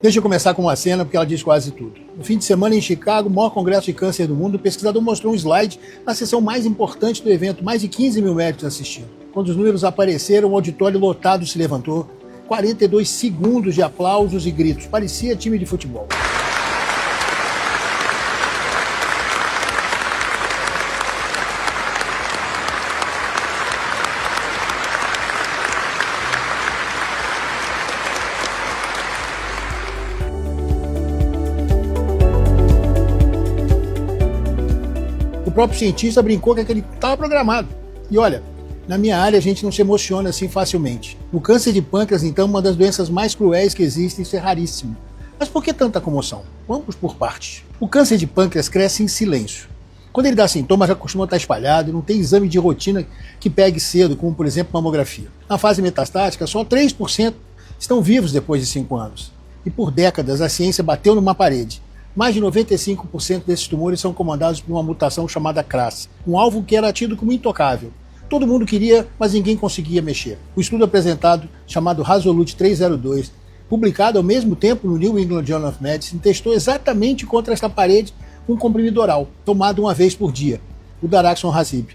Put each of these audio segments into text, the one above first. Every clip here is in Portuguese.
Deixa eu começar com uma cena, porque ela diz quase tudo. No fim de semana, em Chicago, o maior congresso de câncer do mundo, o pesquisador mostrou um slide na sessão mais importante do evento, mais de 15 mil médicos assistindo. Quando os números apareceram, o auditório lotado se levantou. 42 segundos de aplausos e gritos. Parecia time de futebol. O próprio cientista brincou que aquele estava programado. E olha, na minha área a gente não se emociona assim facilmente. O câncer de pâncreas, então, é uma das doenças mais cruéis que existem, isso é raríssimo. Mas por que tanta comoção? Vamos por partes. O câncer de pâncreas cresce em silêncio. Quando ele dá sintomas, já costuma estar espalhado e não tem exame de rotina que pegue cedo, como por exemplo mamografia. Na fase metastática, só 3% estão vivos depois de 5 anos. E por décadas a ciência bateu numa parede. Mais de 95% desses tumores são comandados por uma mutação chamada CRAS, um alvo que era tido como intocável. Todo mundo queria, mas ninguém conseguia mexer. O estudo apresentado, chamado Resolute 302, publicado ao mesmo tempo no New England Journal of Medicine, testou exatamente contra esta parede um comprimido oral, tomado uma vez por dia, o daraxonrasib.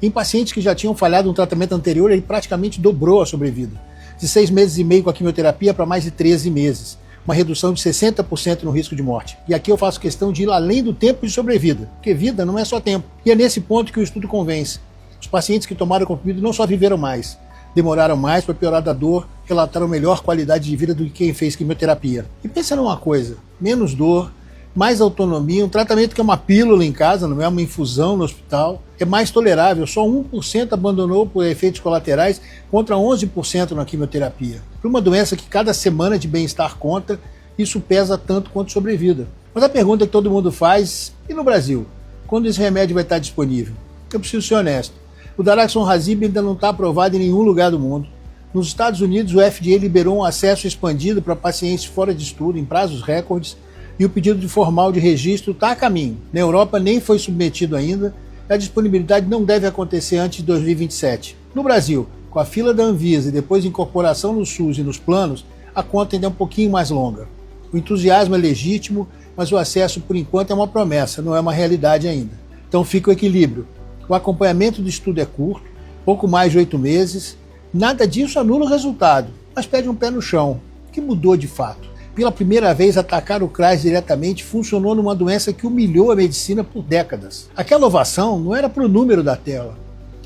Em pacientes que já tinham falhado no tratamento anterior, ele praticamente dobrou a sobrevida, de 6 meses e meio com a quimioterapia para mais de 13 meses. Uma redução de 60% no risco de morte. E aqui eu faço questão de ir além do tempo de sobrevida, porque vida não é só tempo. E é nesse ponto que o estudo convence. Os pacientes que tomaram o comprimido não só viveram mais, demoraram mais para piorar da dor, relataram melhor qualidade de vida do que quem fez quimioterapia. E pensa numa coisa, menos dor, mais autonomia, um tratamento que é uma pílula em casa, não é uma infusão no hospital, é mais tolerável, só 1% abandonou por efeitos colaterais contra 11% na quimioterapia. Para uma doença que cada semana de bem-estar conta, isso pesa tanto quanto sobrevida. Mas a pergunta que todo mundo faz, e no Brasil? Quando esse remédio vai estar disponível? Eu preciso ser honesto. O daraxonrasib ainda não está aprovado em nenhum lugar do mundo. Nos Estados Unidos, o FDA liberou um acesso expandido para pacientes fora de estudo, em prazos recordes, e o pedido de formal de registro está a caminho. Na Europa nem foi submetido ainda, e a disponibilidade não deve acontecer antes de 2027. No Brasil, com a fila da Anvisa e depois de incorporação no SUS e nos planos, a conta ainda é um pouquinho mais longa. O entusiasmo é legítimo, mas o acesso, por enquanto, é uma promessa, não é uma realidade ainda. Então fica o equilíbrio. O acompanhamento do estudo é curto, pouco mais de 8 meses, nada disso anula o resultado, mas pede um pé no chão. O que mudou de fato? Pela primeira vez, atacar o CRAS diretamente funcionou numa doença que humilhou a medicina por décadas. Aquela ovação não era para o número da tela,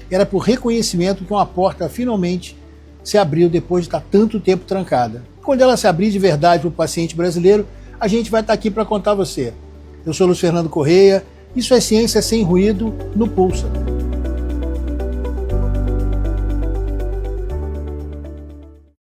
era por reconhecimento que uma porta finalmente se abriu depois de estar tanto tempo trancada. Quando ela se abrir de verdade para o paciente brasileiro, a gente vai estar aqui para contar a você. Eu sou Luiz Fernando Correia, isso é Ciência Sem Ruído no Pulsa.